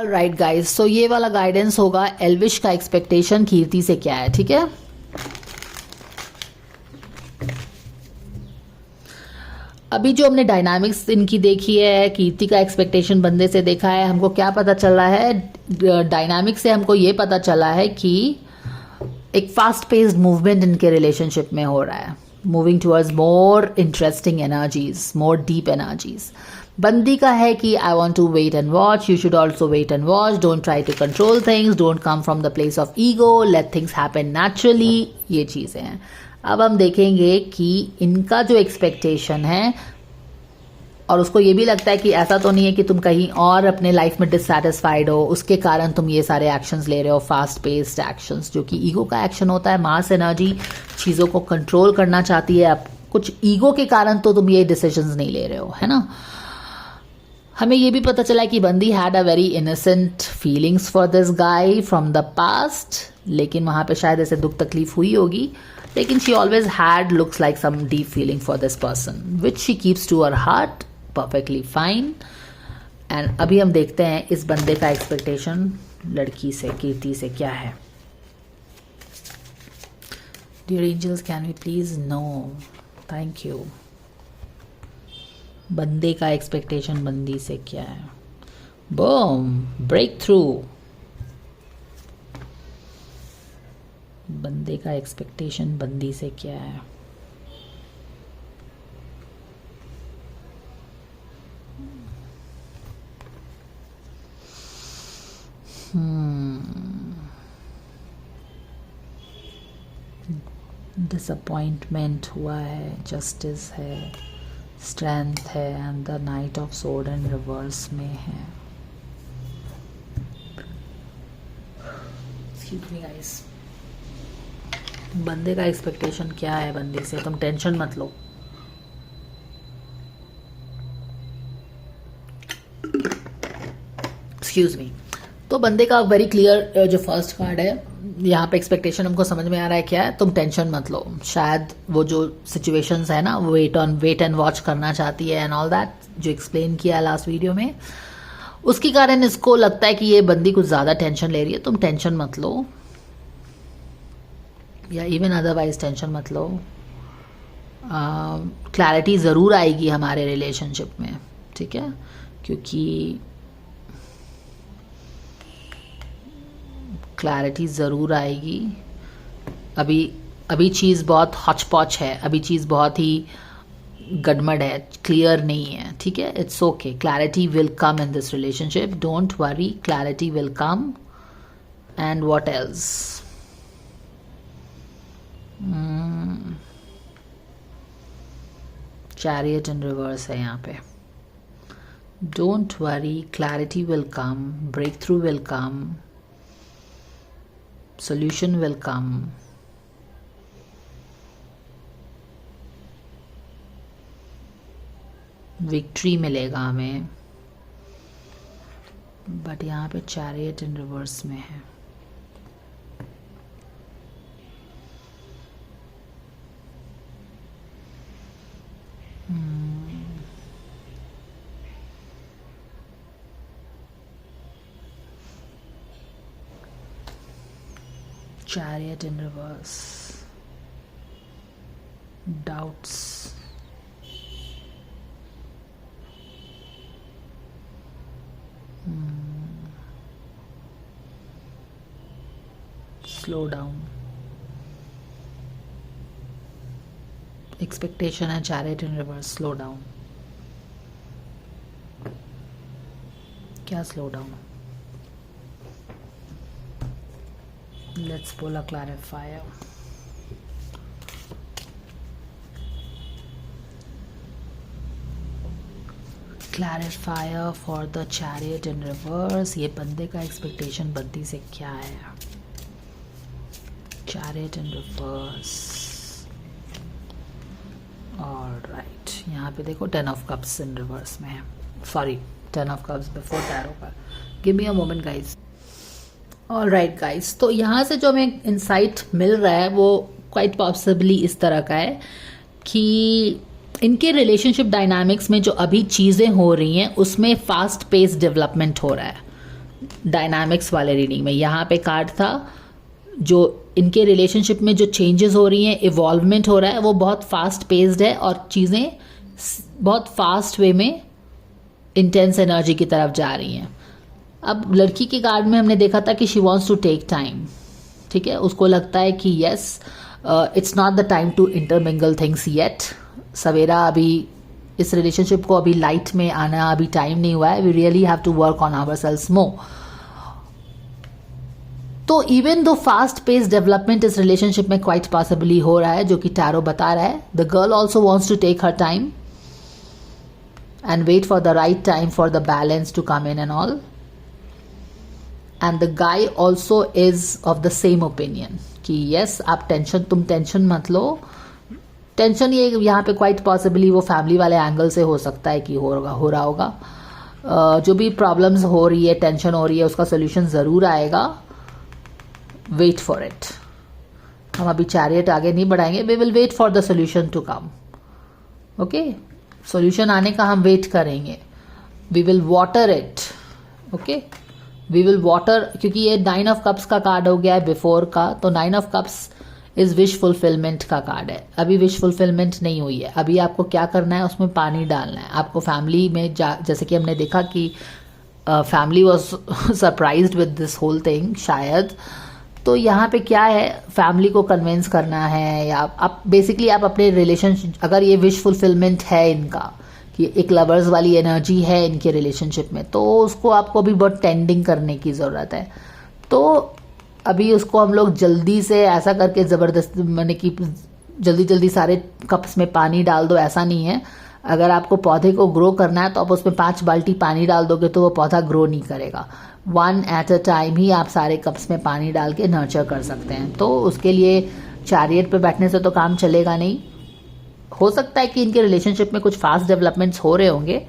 All right guys, सो ये वाला guidance होगा एल्विश का एक्सपेक्टेशन कीर्ति से क्या है, ठीक है। अभी जो हमने डायनामिक्स इनकी देखी है, कीर्ति का एक्सपेक्टेशन बंदे से देखा है, हमको क्या पता चल रहा है डायनामिक्स से? हमको ये पता चला है कि एक फास्ट पेस्ड मूवमेंट इनके रिलेशनशिप में हो रहा है, moving towards more interesting energies, more deep energies. बंदी का है कि I want to wait and watch, you should also wait and watch, don't try to control things, don't come from the place of ego, let things happen naturally. ये चीज़ें हैं। अब हम देखेंगे कि इनका जो एक्सपेक्टेशन है, और उसको ये भी लगता है कि ऐसा तो नहीं है कि तुम कहीं और अपने लाइफ में डिससैटिस्फाइड हो, उसके कारण तुम ये सारे एक्शंस ले रहे हो, फास्ट पेस्ड एक्शंस, जो कि ईगो का एक्शन होता है। मास एनर्जी चीज़ों को कंट्रोल करना चाहती है, अब कुछ ईगो के कारण तो तुम ये डिसीजंस नहीं ले रहे हो, है ना। हमें ये भी पता चला कि बंदी had a very innocent feelings for this guy from the past, लेकिन वहाँ पे शायद ऐसे दुख तकलीफ हुई होगी, लेकिन she always had looks like some deep feeling for this person which she keeps to her heart, perfectly fine. And अभी हम देखते हैं इस बंदे का एक्सपेक्टेशन लड़की से, कीर्ति से क्या है। Dear angels, can we please no, thank you. बंदे का एक्सपेक्टेशन बंदी से क्या है? Boom, breakthrough. बंदे का एक्सपेक्टेशन बंदी से क्या है? डिसअपॉइंटमेंट हुआ है, जस्टिस है, स्ट्रेंथ है, and the night of sword and reverse में है। एक्सक्यूज मी गाइस, बंदे का एक्सपेक्टेशन क्या है बंदी से? तुम टेंशन मत लो। Excuse me. तो बंदे का वेरी क्लियर जो फर्स्ट कार्ड है, यहाँ पे एक्सपेक्टेशन हमको समझ में आ रहा है क्या है। तुम टेंशन मत लो। शायद वो जो सिचुएशंस है ना, वेट एंड वॉच करना चाहती है एंड ऑल दैट, जो एक्सप्लेन किया है लास्ट वीडियो में, उसके कारण इसको लगता है कि ये बंदी कुछ ज़्यादा टेंशन ले रही है। तुम टेंशन मत लो, या इवन अदरवाइज टेंशन मत लो। क्लैरिटी ज़रूर आएगी हमारे रिलेशनशिप में, ठीक है, क्योंकि क्लैरिटी ज़रूर आएगी। अभी चीज़ बहुत हॉच पॉच है, अभी चीज़ बहुत ही गड़बड़ है, क्लियर नहीं है, ठीक है। It's okay, clarity will come in this relationship, don't worry, clarity will come. And what else? Chariot in reverse है यहाँ पे। Don't worry, clarity will come, breakthrough will come, solution will come. Victory मिलेगा हमें, but यहाँ पे chariot in reverse में है। Chariot in reverse, doubts, slow down, expectation and chariot in reverse, slow down। क्या slow down? Let's pull a clarifier. Clarifier for the chariot in reverse। ये बंदे का एक्सपेक्टेशन बंदी से क्या है? Chariot in reverse। Alright, यहाँ पे देखो 10 of cups in reverse में है, sorry 10 of cups before tarot का। Give me a moment guys। All right guys, तो यहाँ से जो हमें इंसाइट मिल रहा है वो क्वाइट पॉसिबली इस तरह का है कि इनके रिलेशनशिप डायनामिक्स में जो अभी चीज़ें हो रही हैं उसमें फास्ट पेस डेवलपमेंट हो रहा है। डायनामिक्स वाले रीडिंग में यहाँ पे कार्ड था जो इनके रिलेशनशिप में जो चेंजेस हो रही हैं, इवॉल्वमेंट हो रहा है, वो बहुत फास्ट पेस्ड है और चीज़ें बहुत फास्ट वे में इंटेंस एनर्जी की तरफ जा रही हैं। अब लड़की के कार्ड में हमने देखा था कि she wants to take time, ठीक है, उसको लगता है कि yes it's not the time to intermingle things yet. सवेरा अभी इस रिलेशनशिप को अभी लाइट में आना अभी टाइम नहीं हुआ है। We really have to work on ourselves more. तो even though fast pace development इस रिलेशनशिप में क्वाइट पॉसिबली हो रहा है, जो कि टैरो बता रहा है। The girl also wants to take her time and wait for the right time for the balance to come in and all. And the guy also is of the same opinion कि yes आप तुम tension मत लो। Tension ये यहाँ पे quite possibly वो family वाले angle से हो सकता है कि हो रहा होगा। जो भी प्रॉब्लम्स हो रही है, टेंशन हो रही है, उसका सोल्यूशन ज़रूर आएगा। Wait for it. हम अभी चैरियट आगे नहीं बढ़ाएंगे। We will wait for the solution to come. Okay, solution आने का हम वेट करेंगे। We will water it. Okay, we will water, क्योंकि ये 9 ऑफ कप्स का कार्ड हो गया है बिफोर का, तो 9 of cups is wish fulfilment का कार्ड है। अभी विश फुलफिलमेंट नहीं हुई है। अभी आपको क्या करना है, उसमें पानी डालना है। आपको फैमिली में जैसे कि हमने देखा कि family was surprised with this whole thing शायद। तो यहाँ पे क्या है, फैमिली को कन्विंस करना है, या आप बेसिकली आप अपने रिलेशनशिप, अगर ये विश फुलफिलमेंट है इनका कि एक लवर्स वाली एनर्जी है इनके रिलेशनशिप में, तो उसको आपको भी बहुत टेंडिंग करने की ज़रूरत है। तो अभी उसको हम लोग जल्दी से ऐसा करके ज़बरदस्ती, मैंने कि जल्दी जल्दी सारे कप्स में पानी डाल दो, ऐसा नहीं है। अगर आपको पौधे को ग्रो करना है तो आप उसमें 5 बाल्टी पानी डाल दोगे तो वो पौधा ग्रो नहीं करेगा। 1 एट अ टाइम ही आप सारे कप्स में पानी डाल के नर्चर कर सकते हैं। तो उसके लिए चैरियट पे बैठने से तो काम चलेगा नहीं। हो सकता है कि इनके रिलेशनशिप में कुछ फास्ट डेवलपमेंट्स हो रहे होंगे,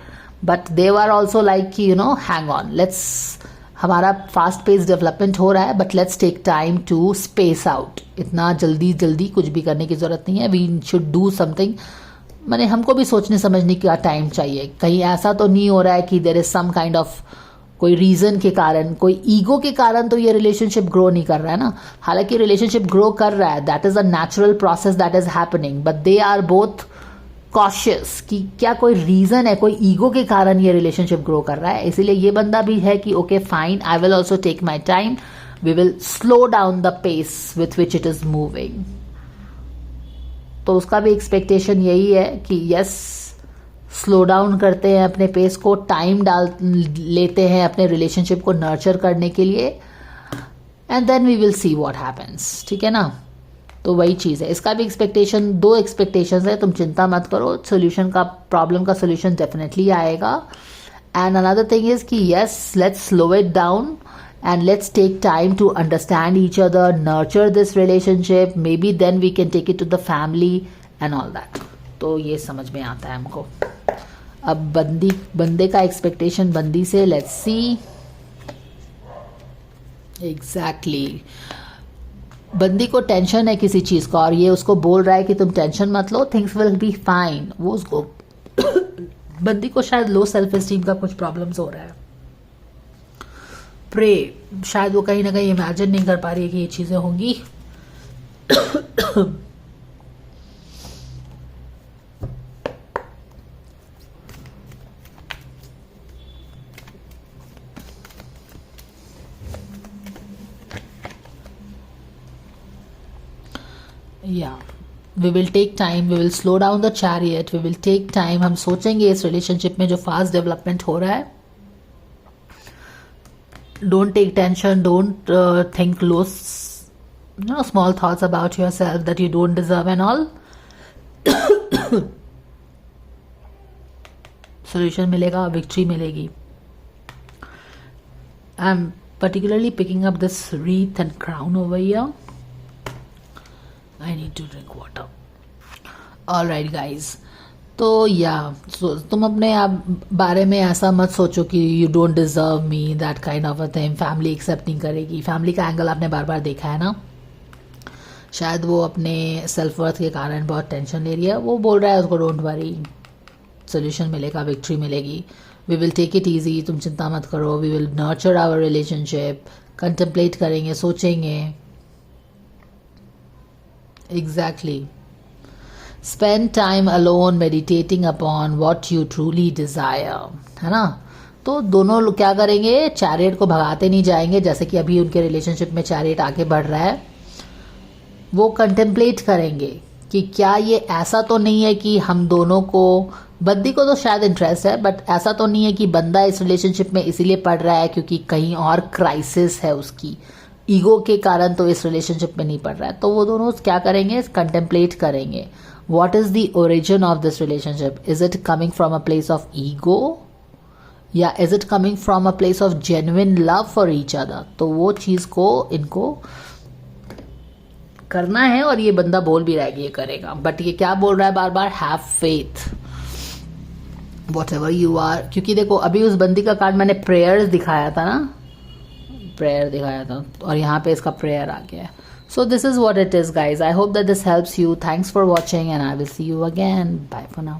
but they are also like कि हैंग ऑन, लेट्स, हमारा फास्ट पेस डेवलपमेंट हो रहा है, but let's take time to space out. इतना जल्दी जल्दी कुछ भी करने की जरूरत नहीं है। वी शुड डू समथिंग, मैंने हमको भी सोचने समझने का टाइम चाहिए। कहीं ऐसा तो नहीं हो रहा है कि there is some kind of कोई रीजन के कारण, कोई ईगो के कारण तो ये रिलेशनशिप ग्रो नहीं कर रहा है ना। हालांकि रिलेशनशिप ग्रो कर रहा है, that is a natural process that is happening, but they are both cautious कि क्या कोई रीजन है, कोई ईगो के कारण ये रिलेशनशिप ग्रो कर रहा है। इसीलिए ये बंदा भी है कि okay fine, I will also take my time, we will slow down the pace with which it is moving. तो उसका भी एक्सपेक्टेशन यही है कि यस, स्लो डाउन करते हैं अपने पेस को, टाइम डाल लेते हैं अपने रिलेशनशिप को नर्चर करने के लिए, and then we will see what happens. ठीक है ना। तो वही चीज़ है, इसका भी एक्सपेक्टेशन, 2 एक्सपेक्टेशंस है। तुम चिंता मत करो, सोल्यूशन का, प्रॉब्लम का सोल्यूशन डेफिनेटली आएगा। एंड अनदर थिंग इज कि yes, let's slow it down and let's take time to understand each other, nurture this relationship, maybe then we can take it to the family and all that. तो ये समझ में आता है हमको। अब बंदे का एक्सपेक्टेशन बंदी से, लेट्स सी एग्जैक्टली। बंदी को टेंशन है किसी चीज का और ये उसको बोल रहा है कि तुम टेंशन मत लो, थिंग्स विल बी फाइन। वो उसको बंदी को शायद लो सेल्फ एस्टीम का कुछ प्रॉब्लम्स हो रहा है। प्रे, शायद वो कहीं ना कहीं इमेजिन नहीं कर पा रही है कि ये चीजें होंगी। या we will take time, we will slow down the chariot, we will take time. हम सोचेंगे इस रिलेशनशिप में जो फास्ट डेवलपमेंट हो रहा है। Don't take tension, don't think low, small thoughts about yourself that you don't deserve and all. Solution मिलेगा, victory मिलेगी. I'm particularly picking up this wreath and crown over here. I need to drink water. All right guys. तो या तुम अपने आप बारे में ऐसा मत सोचो कि you don't deserve me, that kind of a thing. Family accept नहीं करेगी। फैमिली का एंगल आपने बार बार देखा है ना। शायद वो अपने सेल्फ वर्थ के कारण बहुत टेंशन ले रही है। वो बोल रहा है उसको डोंट वरी, सोल्यूशन मिलेगा, विक्ट्री मिलेगी। We will take it easy, तुम चिंता मत करो, we will nurture our relationship, contemplate करेंगे, सोचेंगे. Exactly. Spend time alone meditating upon what you truly desire, है ना. तो दोनों लोग क्या करेंगे, चैरियट को भगाते नहीं जाएंगे, जैसे कि अभी उनके रिलेशनशिप में चैरियट आगे बढ़ रहा है. वो कंटेम्पलेट करेंगे कि क्या ये ऐसा तो नहीं है कि हम दोनों को, बंदी को तो शायद इंटरेस्ट है, बट ऐसा तो नहीं है कि बंदा इस रिलेशनशिप में इसीलिए पड़ रहा है क्योंकि कहीं और क्राइसिस है उसकी, ईगो के कारण तो इस रिलेशनशिप में नहीं पड़ रहा है. तो वो दोनों क्या करेंगे, कंटेम्पलेट करेंगे. What is the origin of this relationship? Is it coming from a place of ego या is it coming from a place of genuine love for each other? तो वो चीज को इनको करना है. और ये बंदा बोल भी रहा है कि ये करेगा, बट ये क्या बोल रहा है बार बार, have faith whatever you are. क्योंकि देखो अभी उस बंदी का कार्ड मैंने प्रेयर्स दिखाया था ना, प्रेयर दिखाया था, और यहाँ पे इसका प्रेयर आ गया है. So this is what it is guys. I hope that this helps you. Thanks for watching and I will see you again. Bye for now.